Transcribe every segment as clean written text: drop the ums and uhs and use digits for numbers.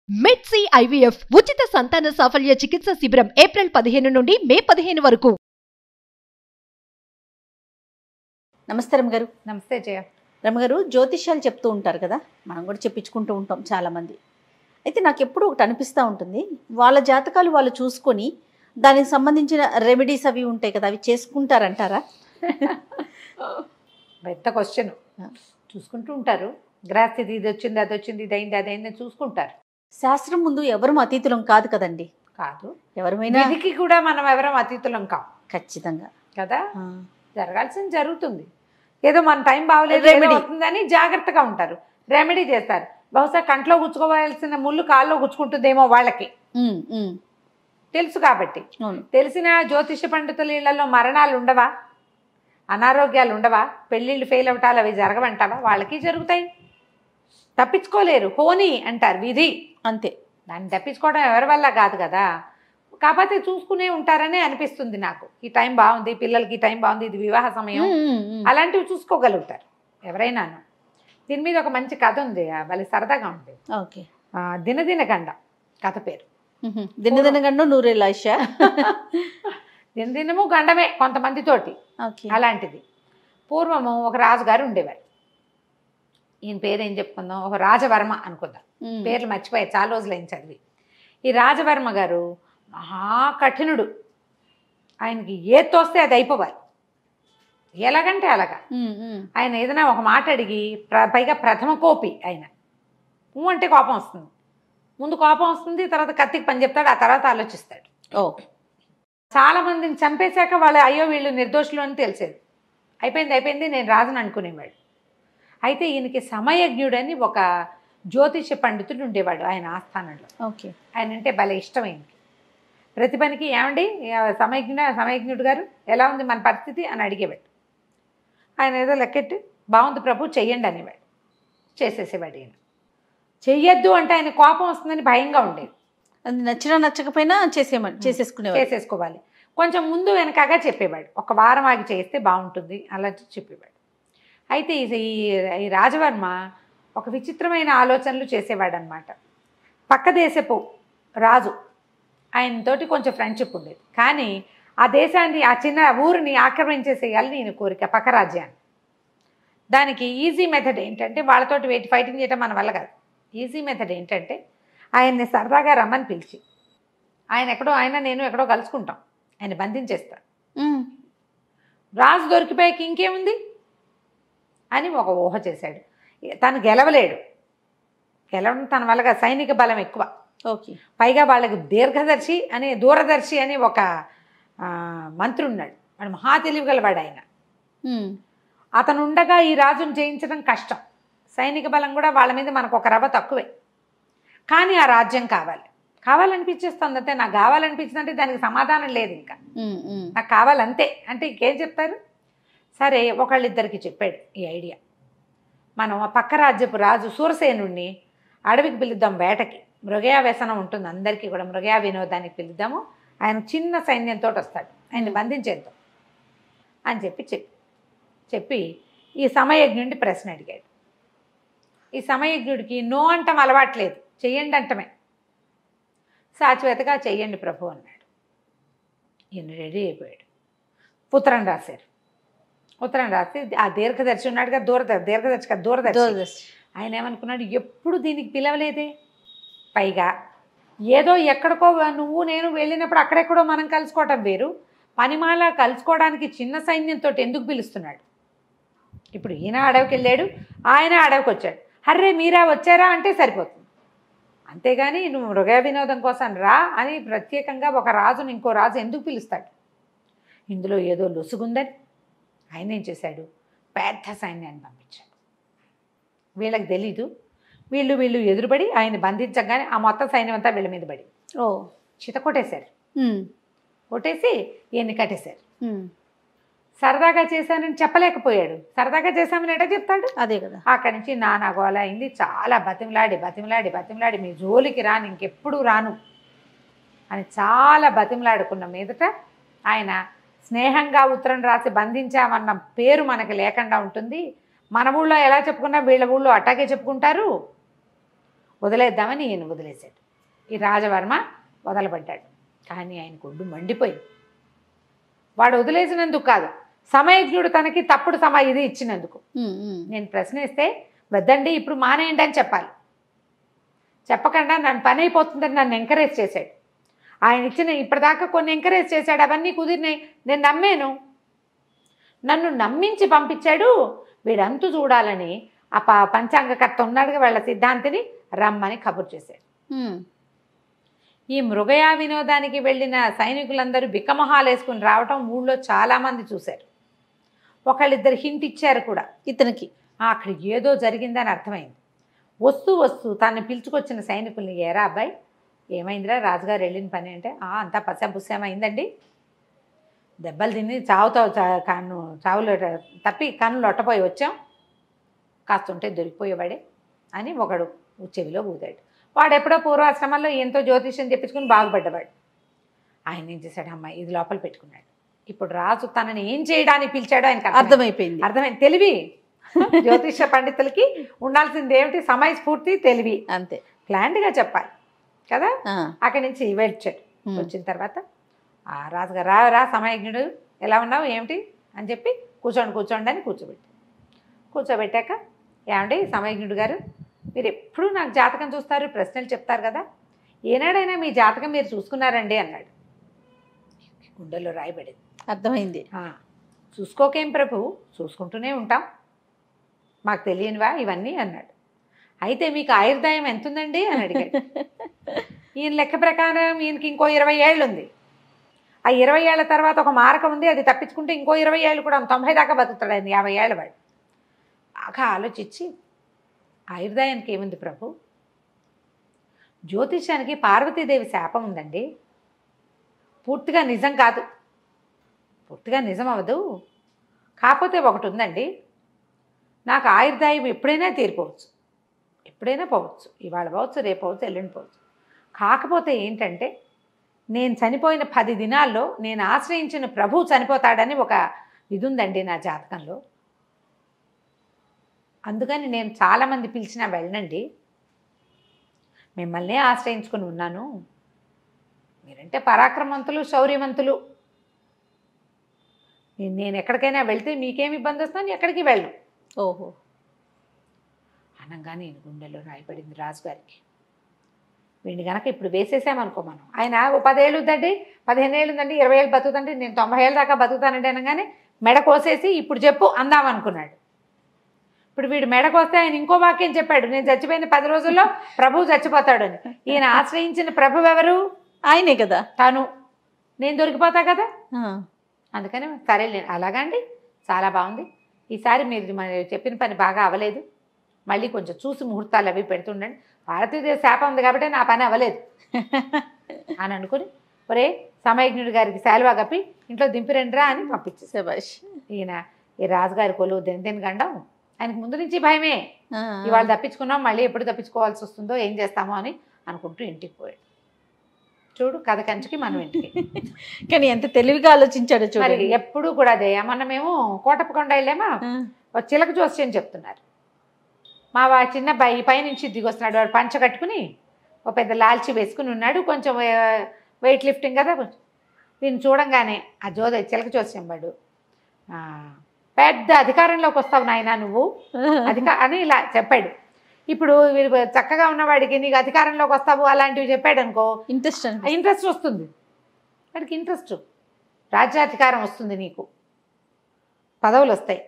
మెడ్సీ IVF ఉచిత సంతాన సాఫల్య చికిత్స శిబిరం ఏప్రిల్ 15 నుండి మే 15 వరకు. నమస్తే రమగారు. నమస్తే జయ. రమగారు, జ్యోతిష్యాలు చెప్తూ ఉంటారు కదా, మనం కూడా చెప్పించుకుంటూ ఉంటాం చాలామంది. అయితే నాకు ఎప్పుడు ఒకటి అనిపిస్తూ ఉంటుంది, వాళ్ళ జాతకాలు వాళ్ళు చూసుకొని దానికి సంబంధించిన రెమెడీస్ అవి ఉంటాయి కదా, అవి చేసుకుంటారంటారా? పెద్ద క్వశ్చన్. చూసుకుంటూ ఉంటారు. గ్రహస్థితి ఇది వచ్చింది, అది వచ్చింది, ఇది అయింది, అది అయింది చూసుకుంటారు. శాస్త్రం ముందు ఎవరు అతీతులం కాదు కదండి. కాదు, ఎవరైనా విధికి కూడా మనం ఎవరం అతీతులం కాం ఖచ్చితంగా కదా. జరగాల్సింది జరుగుతుంది. ఏదో మన టైం బాగోలేదు అవుతుందని జాగ్రత్తగా ఉంటారు, రెమెడీ చేస్తారు. బహుశా కంట్లో గుచ్చుకోవాల్సిన ముళ్ళు కాల్లో గుచ్చుకుంటుందేమో వాళ్ళకి తెలుసు కాబట్టి. తెలిసిన జ్యోతిష పండితుల ఇళ్లలో మరణాలు ఉండవా, అనారోగ్యాలు ఉండవా, పెళ్ళిళ్ళు ఫెయిల్ అవటాలు అవి జరగవంటావా? వాళ్ళకి జరుగుతాయి, తప్పించుకోలేరు. పోనీ అంటారు, విధి అంతే. దాన్ని తప్పించుకోవడం ఎవరి వల్ల కాదు కదా. కాకపోతే చూసుకునే ఉంటారనే అనిపిస్తుంది నాకు. ఈ టైం బాగుంది, పిల్లలకి ఈ టైం బాగుంది, ఇది వివాహ సమయం, అలాంటివి చూసుకోగలుగుతారు ఎవరైనా. దీని మీద ఒక మంచి కథ ఉంది, వాళ్ళ సరదాగా ఉంది. ఓకే. దినదిన గండ కథ పేరు. దినదిన గండం నూరేళ్ళ ఆయుష. దినదినము గండమే కొంతమందితోటి. అలాంటిది పూర్వము ఒక రాజుగారు ఉండేవారు. ఈయన పేరు ఏం చెప్పుకుందాం, ఒక రాజవర్మ అనుకుందాం. పేర్లు మర్చిపోయాయి, చాలా రోజులైన చదివి. ఈ రాజవర్మ గారు మహాకఠినుడు. ఆయనకి ఏది తోస్తే అది అయిపోవాలి, ఎలాగంటే అలాగా. ఆయన ఏదైనా ఒక మాట అడిగి, పైగా ప్రథమ కోపి ఆయన. అంటే కోపం వస్తుంది, ముందు కోపం వస్తుంది, తర్వాత కత్తికి పని చెప్తాడు, ఆ తర్వాత ఆలోచిస్తాడు. చాలా మందిని చంపేశాక వాళ్ళు అయ్యో వీళ్ళు నిర్దోషులు అని తెలిసేది. అయిపోయింది నేను రాజుని అనుకునేవాడు. అయితే ఈయనకి సమయజ్ఞుడని ఒక జ్యోతిష పండితుడు ఉండేవాడు ఆయన ఆస్థానంలో. ఓకే. ఆయన అంటే భలే ఇష్టం ఆయనకి. ప్రతి పనికి ఏమండి సమయజ్ఞుడు గారు ఎలా ఉంది మన పరిస్థితి అని అడిగేవాడు. ఆయన ఏదో లెక్కెట్టి బాగుంది ప్రభు చెయ్యండి అనేవాడు. చేసేసేవాడు. ఈయన చెయ్యొద్దు అంటే ఆయన కోపం వస్తుందని భయంగా ఉండేది. అది నచ్చినా నచ్చకపోయినా చేసేసుకోవాలి. కొంచెం ముందు వెనకగా చెప్పేవాడు, ఒక వారం ఆగి చేస్తే బాగుంటుంది అలాంటి చెప్పేవాడు. అయితే ఈ రాజవర్మ ఒక విచిత్రమైన ఆలోచనలు చేసేవాడు అనమాట. పక్క దేశపు రాజు ఆయనతోటి కొంచెం ఫ్రెండ్షిప్ ఉండేది, కానీ ఆ దేశాన్ని, ఆ చిన్న ఊరిని ఆక్రమించేసేయాలని ఈయన కోరిక, పక్క రాజ్యాన్ని. దానికి ఈజీ మెథడ్ ఏంటంటే, వాళ్ళతోటి ఫైటింగ్ చేయడం మన వల్ల కాదు. ఈజీ మెథడ్ ఏంటంటే, ఆయన్ని సరదాగా రమ్మని పిలిచి, నేను ఎక్కడో కలుసుకుంటాం, ఆయన బంధించేస్తాడు. రాజు దొరికిపోయాక ఇంకేముంది అని ఒక ఊహ చేశాడు. తను గెలవలేడు, గెలవడం తన వల్ల సైనిక బలం ఎక్కువ. ఓకే. పైగా వాళ్ళకి దూరదర్శి అని ఒక మంత్రి ఉన్నాడు, వాడు మహా తెలివిగలవాడు ఆయన. అతను ఉండగా ఈ రాజును జయించడం కష్టం. సైనిక బలం కూడా వాళ్ళ మీద మనకు ఒక రవ్వ తక్కువే. కానీ ఆ రాజ్యం కావాలనిపించేస్తుంది అంతే. నాకు కావాలనిపించిందంటే దానికి సమాధానం లేదు, ఇంకా నాకు కావాలంతే అంటే ఇంకేం చెప్తారు. సరే, ఒకళ్ళిద్దరికి చెప్పాడు ఈ ఐడియా. మనం ఆ పక్క రాజ్యపు రాజు సూరసేనుణ్ణి అడవికి పిలుద్దాం, వేటకి. మృగయా వ్యసనం ఉంటుంది అందరికీ కూడా, మృగయా వినోదానికి పిలుద్దాము. ఆయన చిన్న సైన్యంతో వస్తాడు, ఆయన్ని బంధించేద్దాం అని చెప్పి ఈ సమయజ్ఞుడిని ప్రశ్న అడిగాడు. ఈ సమయజ్ఞుడికి నో అంటం అలవాట్లేదు, చెయ్యండి అంటమే. సాచివేతగా చెయ్యండి ప్రభు అన్నాడు. ఈయన రెడీ అయిపోయాడు. ఉత్తరం రాశారు. ఉత్తరం రాసి ఆ దీర్ఘదర్శి ఉన్నాడుగా, దూరదర్శి ఆయన ఏమనుకున్నాడు, ఎప్పుడు దీనికి పిలవలేదే. పైగా ఏదో ఎక్కడికో నేను వెళ్ళినప్పుడు అక్కడెక్కడో మనం కలుసుకోవటం వేరు, పనిమాల కలుసుకోవడానికి చిన్న సైన్యంతో ఎందుకు పిలుస్తున్నాడు. ఇప్పుడు ఈయన అడవికి వెళ్ళాడు, ఆయన అడవికి వచ్చాడు. హర్రే మీరా వచ్చారా అంటే సరిపోతుంది. అంతేగాని నువ్వు మృగ వినోదం కోసం రా అని ప్రత్యేకంగా ఒక రాజుని ఇంకో రాజు ఎందుకు పిలుస్తాడు. ఇందులో ఏదో లొసుగుందని ఆయన ఏం చేశాడు, పెద్ద సైన్యాన్ని పంపించాడు. వీళ్ళకి తెలీదు. వీళ్ళు ఎదురుపడి ఆయన బంధించగానే ఆ మొత్తం సైన్యం అంతా వీళ్ళ మీద పడి చిత కొట్టేశారు. కొట్టేసి ఈయన్ని కట్టేశారు. సరదాగా చేశానని చెప్పలేకపోయాడు. సరదాగా చేశామని ఎట చెప్తాడు. అదే కదా. అక్కడి నుంచి నానా గోల అయింది. చాలా బతిమలాడి మీ జోలికి రాను, ఇంకెప్పుడు రాను అని చాలా బతిమలాడుకున్న మీదట ఆయన స్నేహంగా ఉత్తరం రాసి బంధించామన్న పేరు మనకి లేకుండా ఉంటుంది. మన ఊళ్ళో ఎలా చెప్పుకున్నా వీళ్ళ ఊళ్ళో అట్టాగే చెప్పుకుంటారు. వదిలేద్దామని ఈయన వదిలేశాడు. ఈ రాజవర్మ వదలబడ్డాడు. కానీ ఆయన ఒళ్ళు మండిపోయింది. వాడు వదిలేసినందుకు కాదు, సమయజ్ఞుడు తనకి తప్పుడు ఇది ఇచ్చినందుకు. నేను ప్రశ్నిస్తే వద్దండి ఇప్పుడు మానేయండి అని చెప్పాలి. చెప్పకుండా నన్ను పని అయిపోతుందని నన్ను ఎంకరేజ్ చేశాడు. ఆయన ఇచ్చిన ఇప్పటిదాకా కొన్ని ఎంకరేజ్ చేశాడు, అవన్నీ కుదిరినాయి. నేను నమ్మాను, నన్ను నమ్మించి పంపించాడు. వీడంతు చూడాలని ఆ పంచాంగకర్త ఉన్నాడుగా వాళ్ళ సిద్ధాంతిని రమ్మని కబురు చేశాడు. ఈ మృగయా వినోదానికి వెళ్ళిన సైనికులందరూ బిక్కమొహాలు వేసుకుని రావటం ఊళ్ళో చాలామంది చూశారు. ఒకళ్ళిద్దరు హింట్ ఇచ్చారు కూడా ఇతనికి. అక్కడ ఏదో జరిగిందని అర్థమైంది. వస్తూ తను పిలుచుకొచ్చిన సైనికుల్ని, ఏరా అబ్బాయి ఏమైందిరా రాజుగారు వెళ్ళిన పని అంటే, అంతా పశ్చాపుస్సేమైందండి, దెబ్బలు తిని చావులో తప్పి కన్నులు లొట్టపోయి వచ్చాం, కాస్తుంటే దొరికిపోయేవాడే అని ఒకడు చెవిలో ఊదాడు. వాడు ఎప్పుడో పూర్వాశ్రమంలో ఎంతో జ్యోతిష్యం చెప్పించుకుని బాగుపడ్డవాడు. ఆయన ఏం చేశాడు, అమ్మాయి ఇది లోపల పెట్టుకున్నాడు. ఇప్పుడు రాజు తనని ఏం చేయడానికి పిలిచాడో ఆయనకు అర్థమైంది. తెలివి జ్యోతిష పండితులకి ఉండాల్సింది ఏమిటి, సమయస్ఫూర్తి, తెలివి. అంతే, ప్లాంట్గా చెప్పాలి కదా. అక్కడి నుంచి వచ్చాడు. వచ్చిన తర్వాత ఆ రాజుగారు రా సమయజ్ఞుడు ఎలా ఉన్నావు ఏమిటి అని చెప్పి కూర్చోండి అని కూర్చోబెట్టాక, ఏమండి సమయజ్ఞుడు గారు మీరు ఎప్పుడూ నాకు జాతకం చూస్తారు, ప్రశ్నలు చెప్తారు కదా, ఏనాడైనా మీ జాతకం మీరు చూసుకున్నారండి అన్నాడు. గుండెల్లో రాయబడింది. అర్థమైంది. చూసుకోకేం ప్రభు, చూసుకుంటూనే ఉంటాం, మాకు తెలియనివా ఇవన్నీ అన్నాడు. అయితే మీకు ఆయుర్దాయం ఎంత ఉందండి అని అడిగాడు. ఈయన లెక్క ప్రకారం ఈయనకి ఇంకో 20 ఏళ్ళు ఉంది. ఆ 20 ఏళ్ల తర్వాత ఒక మారకం ఉంది, అది తప్పించుకుంటే ఇంకో 20 ఏళ్ళు కూడా 90 దాకా బతుకుతాడు ఆయన, 50 ఏళ్ళ వాడు. బాగా ఆలోచించి, ఆయుర్దాయానికి ఏముంది ప్రభు, జ్యోతిష్యానికి పార్వతీదేవి శాపం ఉందండి, పూర్తిగా నిజం కాదు, పూర్తిగా నిజం అవ్వదు, కాకపోతే ఒకటి ఉందండి, నాకు ఆయుర్దాయం ఎప్పుడైనా తీరిపోవచ్చు, ఎప్పుడైనా పోవచ్చు, ఇవాళ పోవచ్చు, రేపు పోవచ్చు, ఎల్లుండి పోవచ్చు. కాకపోతే ఏంటంటే నేను చనిపోయిన 10 దినాల్లో నేను ఆశ్రయించిన ప్రభువు చనిపోతాడని ఒక ఇది ఉందండి నా జాతకంలో. అందుకని నేను చాలామంది పిలిచినా వెళ్ళనండి, మిమ్మల్నే ఆశ్రయించుకుని ఉన్నాను. మీరంటే పరాక్రమవంతులు, శౌర్యవంతులు, నేను ఎక్కడికైనా వెళ్తే మీకేమి ఇబ్బంది వస్తుందని ఎక్కడికి వెళ్ళను. ఓహో అనగానే నేను గుండెల్లో రాయబడింది రాజుగారికి. వీడిని కనుక ఇప్పుడు వేసేసామనుకో మనం, ఆయన 10 ఏళ్ళు ఉందండి, 15 ఏళ్ళు ఉందండి, 20 ఏళ్ళు బతుకుతండి, నేను 90 ఏళ్ళ దాకా బతుకుతానండి అనగానే మెడ కోసేసి ఇప్పుడు చెప్పు అందామనుకున్నాడు. ఇప్పుడు వీడు మెడకొస్తే ఆయన ఇంకో వాక్యం చెప్పాడు, నేను చచ్చిపోయిన 10 రోజుల్లో ప్రభువు చచ్చిపోతాడు అని. ఈయన ఆశ్రయించిన ప్రభువు ఎవరు, ఆయనే కదా, తను, నేను దొరికిపోతా కదా. అందుకని సరే అలాగండి, చాలా బాగుంది, ఈసారి మీరు చెప్పిన పని బాగా అవ్వలేదు, మళ్ళీ కొంచెం చూసి ముహూర్తాలు అవి పెడుతుండండి, భారతీయ శాపం ఉంది కాబట్టి నా పని అవ్వలేదు అని అనుకుని, ఒరే సమయజ్ఞుడి గారికి శాలువా కప్పి ఇంట్లో దింపిరండిరా అని పంపించేసే. ఈయన ఈ రాజుగారి కొలువు దిన గండం, ఆయనకు ముందు నుంచి భయమే, ఇవాళ తప్పించుకున్నాం, మళ్ళీ ఎప్పుడు తప్పించుకోవాల్సి వస్తుందో ఏం చేస్తామో అని అనుకుంటూ ఇంటికి పోయాడు. చూడు కథ కంచికి మనం ఇంటికి. కానీ ఎంత తెలివిగా ఆలోచించాడు చూడు. ఎప్పుడు కూడా అదే, మొన్నమేమో కోటప్పకొండ వెళ్ళామా, చిలక జోస్యం చెప్తున్నారు. మా చిన్న పైనుంచి దిగొస్తున్నాడు, వాడు పంచ కట్టుకుని ఒక పెద్ద లాల్చి వేసుకుని ఉన్నాడు, కొంచెం వెయిట్ లిఫ్టింగ్ కదా, కొంచెం దీన్ని చూడంగానే ఆ చిలక జోస్యం వాడు, పెద్ద అధికారంలోకి వస్తావు నాయన నువ్వు అని ఇలా చెప్పాడు. ఇప్పుడు చక్కగా ఉన్నవాడికి నీకు అధికారంలోకి వస్తావు అలాంటివి చెప్పాడు అనుకో, ఇంట్రెస్ట్ వస్తుంది వాడికి, ఇంట్రెస్ట్, రాజ్యాధికారం వస్తుంది, నీకు పదవులు వస్తాయి,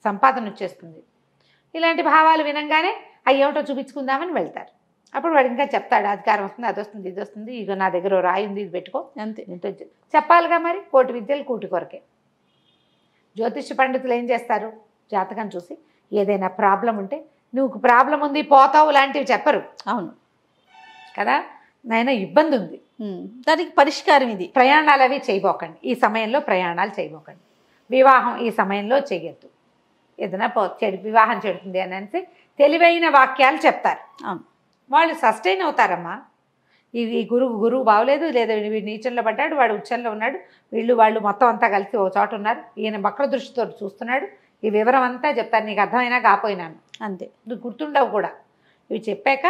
సంపాదన వచ్చేస్తుంది. ఇలాంటి భావాలు వినంగానే అయ్యేమిటో చూపించుకుందామని వెళ్తారు. అప్పుడు వాడు ఇంకా చెప్తాడు, అధికారం వస్తుంది, అది వస్తుంది, ఇది వస్తుంది, ఇక నా దగ్గర రాయి ఉంది, ఇది పెట్టుకో, అంతే ఎంతో చెప్పాలిగా. మరి కోటి విద్యలు కూటి కొరకే. జ్యోతిష పండితులు ఏం చేస్తారు, జాతకం చూసి ఏదైనా ప్రాబ్లం ఉంటే నువ్వు ప్రాబ్లం ఉంది పోతావు లాంటివి చెప్పరు. అవును కదా, నాయన ఇబ్బంది ఉంది, దానికి పరిష్కారం ఇది, ప్రయాణాలు అవి చేయబోకండి, ఈ సమయంలో ప్రయాణాలు చేయబోకండి, వివాహం ఈ సమయంలో చేయొద్దు, ఏదైనా వివాహం చెడుతుంది అని అంటే తెలివైన వాక్యాలు చెప్తారు. వాళ్ళు సస్టైన్ అవుతారమ్మా. ఈ గురువు బాగోలేదు, లేదా వీడు నీచంలో పడ్డాడు, వాడు ఉచ్చంలో ఉన్నాడు, వాళ్ళు మొత్తం అంతా కలిసి ఒక చోట ఉన్నారు, ఈయన వక్ర దృష్టితో చూస్తున్నాడు, ఈ వివరం అంతా చెప్తాను, నీకు అర్థమైనా కాపోయినాను, అంతే, నువ్వు గుర్తుండవు కూడా. ఇవి చెప్పాక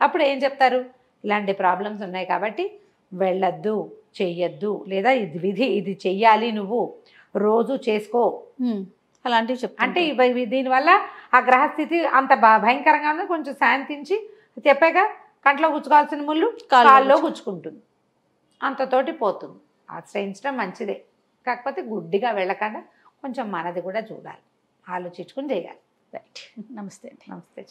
అప్పుడు ఏం చెప్తారు, ఇలాంటి ప్రాబ్లమ్స్ ఉన్నాయి కాబట్టి వెళ్ళొద్దు, చెయ్యొద్దు, లేదా ఇది విధి, ఇది చెయ్యాలి, నువ్వు రోజు చేసుకో అలాంటివి చెప్తా. అంటే దీనివల్ల ఆ గ్రహస్థితి అంత భయంకరంగా ఉంది. కొంచెం శాంతించి చెప్పాక కంట్లో గుచ్చుకోవాల్సిన ముళ్ళు కాల్లో గుచ్చుకుంటుంది, అంతతోటి పోతుంది. ఆశ్రయించడం మంచిదే, కాకపోతే గుడ్డిగా వెళ్ళకుండా కొంచెం మనది కూడా చూడాలి, ఆలోచించుకుని చేయాలి. రైట్. నమస్తే అండి. నమస్తే.